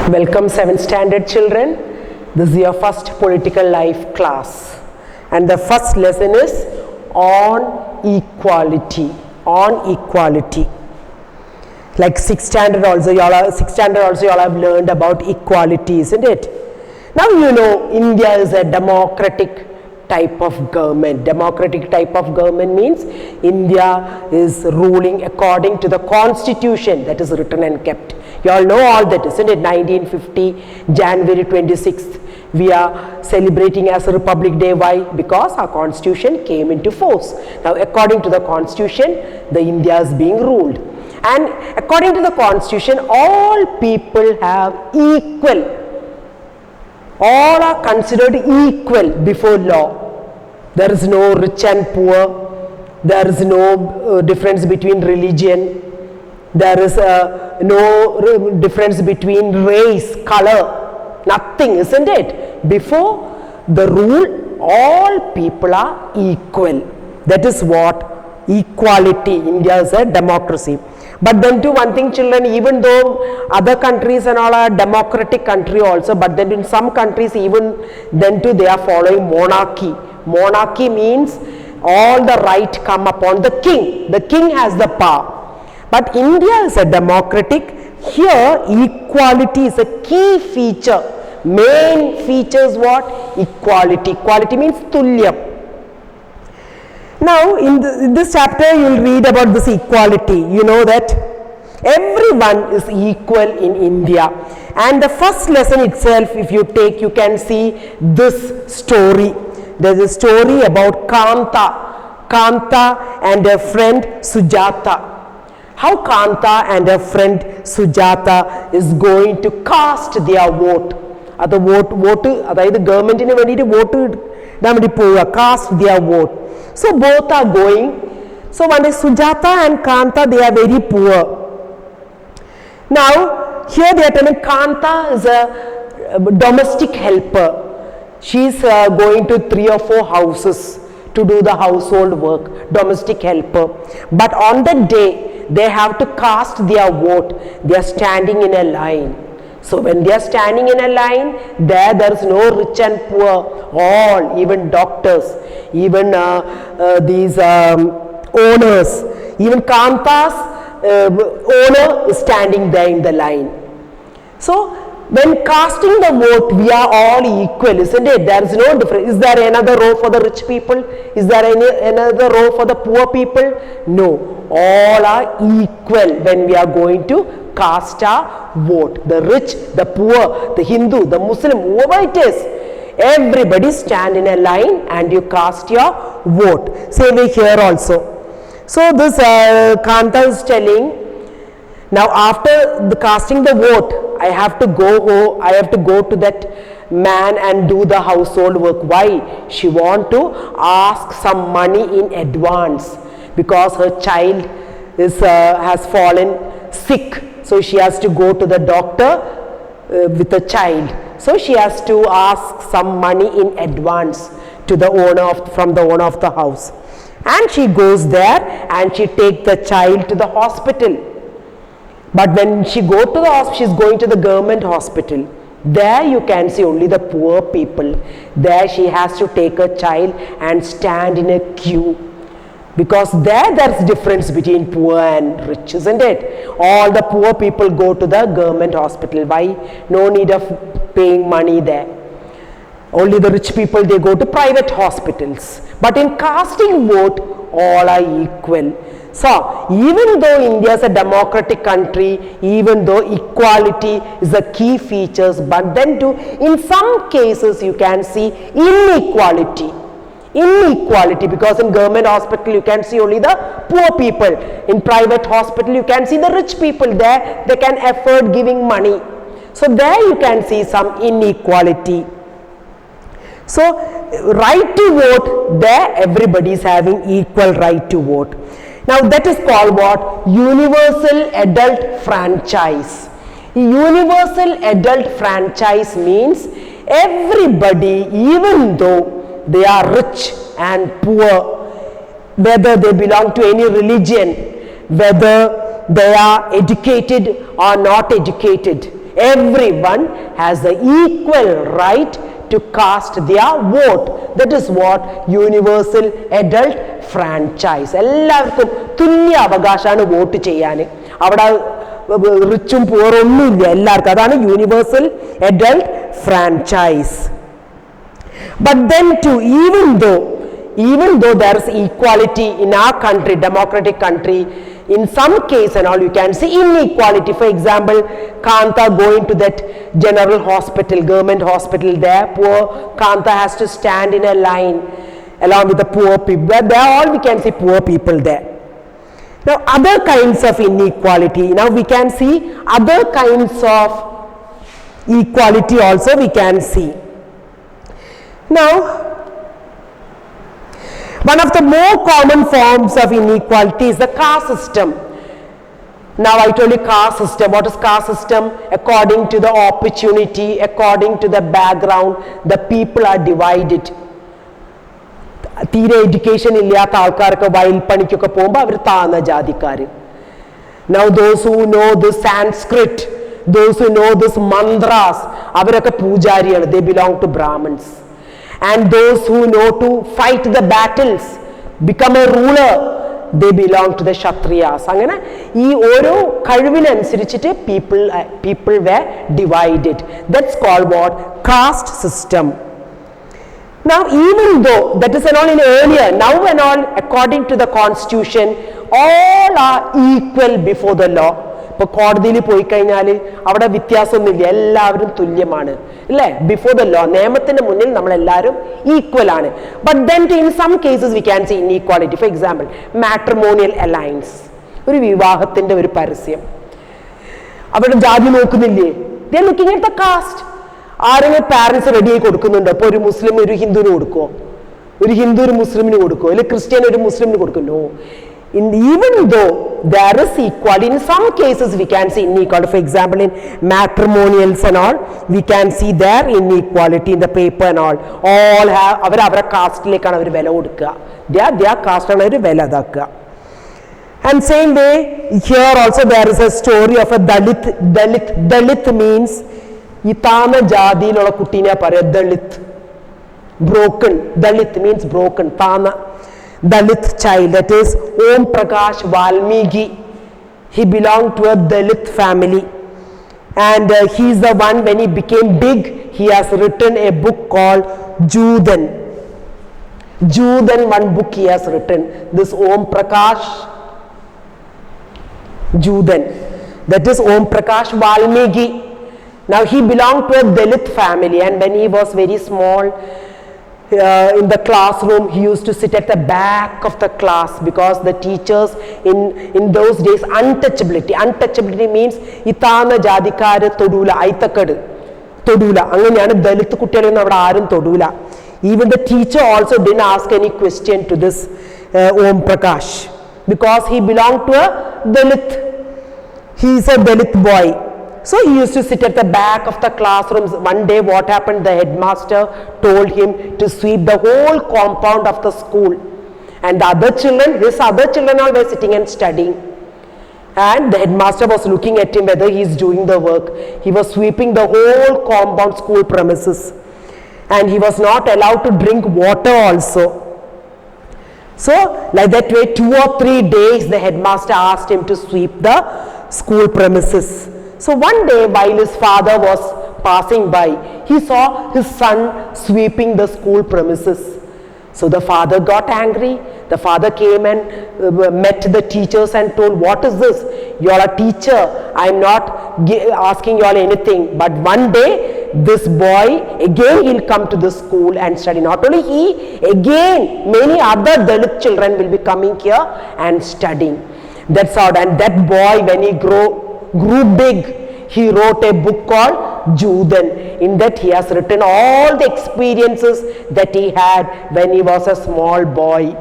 Welcome 7th standard children. This is your first political life class and the first lesson is on equality. Like 6th standard also you all have learned about equality, isn't it? Now you know India is a democratic type of government. Democratic type of government means India is ruling according to the constitution that is written and kept. You all know all that, isn't it? 1950, January 26th, we are celebrating as Republic Day. Why? Because our constitution came into force. Now according to the constitution, the India is being ruled. And according to the constitution, all people have equal. All are considered equal before law. There is no rich and poor. There is no difference between religion. There is no difference between race, color, nothing, isn't it? Before the rule, all people are equal. That is what equality. India is a democracy. But then to one thing, children, even though other countries and all are democratic country also, but then in some countries even then too they are following monarchy. Monarchy means all the right come upon the king. The king has the power. But India is a democratic. Here equality is a key feature. Main feature is what? Equality. Equality means tulyam. Now in this chapter you will read about this equality. You know that everyone is equal in India. And the first lesson itself, if you take, you can see this story. There is a story about Kanta and her friend Sujata. How Kanta and her friend Sujata is going to cast their vote. That vote, the government in a vote, cast their vote. So both are going. So one is Sujata and Kanta, they are very poor. Now here they are telling Kanta is a domestic helper. She is going to 3 or 4 houses to do the household work, domestic helper. But on the day they have to cast their vote, they are standing in a line. So when they are standing in a line, there is no rich and poor, all, even doctors, even these owners, even Kanta's owner is standing there in the line. So when casting the vote, we are all equal, isn't it? There is no difference. Is there another row for the rich people? Is there another row for the poor people? No. All are equal when we are going to cast our vote. The rich, the poor, the Hindu, the Muslim, whoever it is, everybody stand in a line and you cast your vote. Same way here also. So this Kanta is telling, now after the casting the vote, I have to go to that man and do the household work. Why? She want to ask some money in advance because her child has fallen sick. So she has to go to the doctor with the child. So she has to ask some money in advance to the from the owner of the house. And she goes there and she takes the child to the hospital. But when she go to the hospital, she is going to the government hospital. There you can see only the poor people. There she has to take a child and stand in a queue. Because there's difference between poor and rich, isn't it? All the poor people go to the government hospital. Why? No need of paying money there. Only the rich people, they go to private hospitals. But in casting vote, all are equal. So, even though India is a democratic country, even though equality is a key features, but then too, in some cases you can see inequality. Inequality, because in government hospital you can see only the poor people. In private hospital you can see the rich people. There they can afford giving money. So there you can see some inequality. So right to vote, there everybody is having equal right to vote. Now that is called what? Universal adult franchise. Universal adult franchise means everybody, even though they are rich and poor, whether they belong to any religion, whether they are educated or not educated, Everyone has the equal right to cast their vote. That is what universal adult franchise. എല്ലാവർക്കും തുല്യ അവകാശമാണ് vote ചെയ്യാൻ. അവിടെ റിച്ചും പൂറും ഒന്നുമില്ല, എല്ലാവർക്കും. അതാണ് universal adult franchise. But then too, even though there is equality in our country, democratic country, in some case and all you can see inequality. For example, Kanta going to that general hospital, government hospital, there poor Kanta has to stand in a line along with the poor people. There all we can see poor people there. Now other kinds of inequality, now we can see other kinds of equality also we can see. Now one of the more common forms of inequality is the caste system. Now I told you caste system. What is caste system? According to the opportunity, according to the background, the people are divided. തീരെ education ഇല്ലാത്ത ആൾക്കാർക്ക് വയൽ പണിക്കൊക്കെ പോകുമ്പോൾ അവർ താഴ്ന്ന ജാതിക്കാർ. Now those who know this Sanskrit, those who know this mantras, അവരൊക്കെ പൂജാരിയാണ്. They belong to Brahmins. And those who know to fight the battles, become a ruler, they belong to the Kshatriyas. അങ്ങനെ ഈ ഓരോ കഴിവിനനുസരിച്ചിട്ട് people were divided. That's called what? Caste system. Now even though that is and all in earlier, now and all according to the constitution, all are equal before the law. ഇപ്പോൾ കോടതിയിൽ പോയി കഴിഞ്ഞാൽ അവിടെ വ്യത്യാസമൊന്നുമില്ല, എല്ലാവരും തുല്യമാണ് അല്ലേ? ബിഫോർ ദ ലോ, നിയമത്തിന് മുന്നിൽ നമ്മളെല്ലാവരും ഈക്വൽ ആണ്. But then in some cases we can see inequality. For example matrimonial alliance, ഒരു വിവാഹത്തിന്റെ ഒരു പരസ്യം, അവിടെ ജാതി നോക്കുന്നില്ലേ? They are looking at the caste. ആരെങ്കിലും പാരന്റ്സ് റെഡിയായി കൊടുക്കുന്നുണ്ടോ? ഇപ്പോൾ ഒരു മുസ്ലിം ഒരു ഹിന്ദുവിന് കൊടുക്കുമോ? ഒരു ഹിന്ദു ഒരു മുസ്ലിമിന് കൊടുക്കുമോ? അല്ലെങ്കിൽ ക്രിസ്ത്യൻ ഒരു മുസ്ലിമിന് കൊടുക്കുമോ? Even though there is equality, in some cases we can see inequality. For example, in matrimonials and all, we can see there inequality in the paper and all. All have അവരുടെ കാസ്റ്റിലേക്കാണ് അവർ വില കൊടുക്കുക. their caste ആണ് അവർ വില ഇതാക്കുക. And same way here also there is a story of a Dalit means ഈ താഴ്ന്ന ജാതിയിലുള്ള കുട്ടീനെ പറയാം Dalit. Broken. Dalit means broken. താഴ്ന്ന Dalit child, that is Om Prakash Valmiki. He belonged to a Dalit family, and he is the one, when he became big, he has written a book called Judan. One book he has written, this Om Prakash Judan, that is Om Prakash Valmiki. Now he belonged to a Dalit family, and when he was very small, in the classroom he used to sit at the back of the class, because the teachers in those days, untouchability means itana jadikare todula aitakadu todula, anganeyanu Dalit kuttiyalenu avada aarum todula. Even the teacher also didn't ask any question to this Om Prakash, because he belonged to a Dalit. He is a Dalit boy. So he used to sit at the back of the classrooms. One day what happened, the headmaster told him to sweep the whole compound of the school, and the other children, his other children all were sitting and studying, and the headmaster was looking at him whether he is doing the work. He was sweeping the whole compound school premises, and he was not allowed to drink water also. So like that way 2 or 3 days the headmaster asked him to sweep the school premises. So one day while his father was passing by, he saw his son sweeping the school premises. So the father got angry. The father came and met the teachers and told, what is this? You are a teacher. I am not asking you all anything. But one day this boy, again he'll come to the school and study. Not only he, again many other Dalit children will be coming here and studying. That's how. And that boy, when he grew big, he wrote a book called Judan. In that he has written all the experiences that he had when he was a small boy.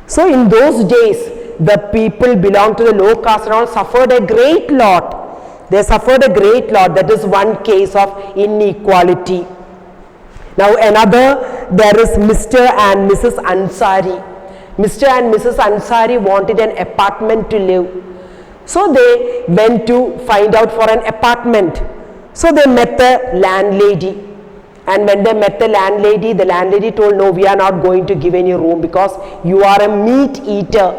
So in those days, the people belong to the low caste and all suffered a great lot. They suffered a great lot. That is one case of inequality. Now another, there is Mr. and Mrs. Ansari. Mr. and Mrs. Ansari wanted an apartment to live. So they went to find out for an apartment. So they met the landlady. And when they met the landlady told, no, we are not going to give any room because you are a meat eater.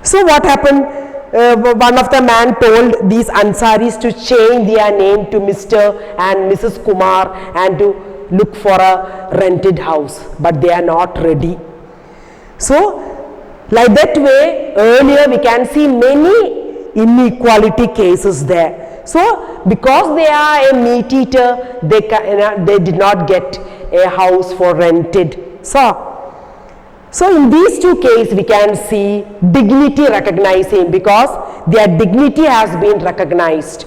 So what happened? One of the man told these Ansaris to change their name to Mr. and Mrs. Kumar and to look for a rented house. But they are not ready. So like that way, earlier we can see many inequality cases there. So because they are a meat eater, they did not get a house for rented. So in these two cases we can see dignity recognizing because their dignity has been recognized.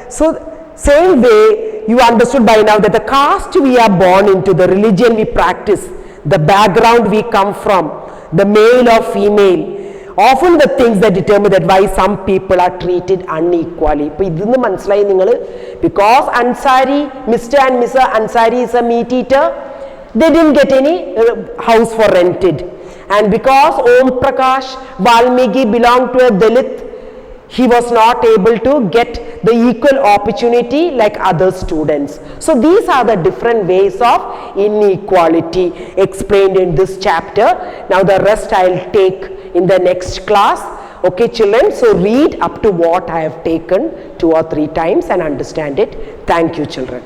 So same way you understood by now that the caste we are born into, the religion we practice, the background we come from, the male or female, often the things that determine that why some people are treated unequally. Because Ansari, Mr. and Mrs. Ansari is a meat eater, they didn't get any house for rented. And because Om Prakash Valmiki belonged to a Dalit, he was not able to get the equal opportunity like other students. So these are the different ways of inequality explained in this chapter. Now the rest I'll take in the next class. Okay children, so read up to what I have taken 2 or 3 times and understand it. Thank you children.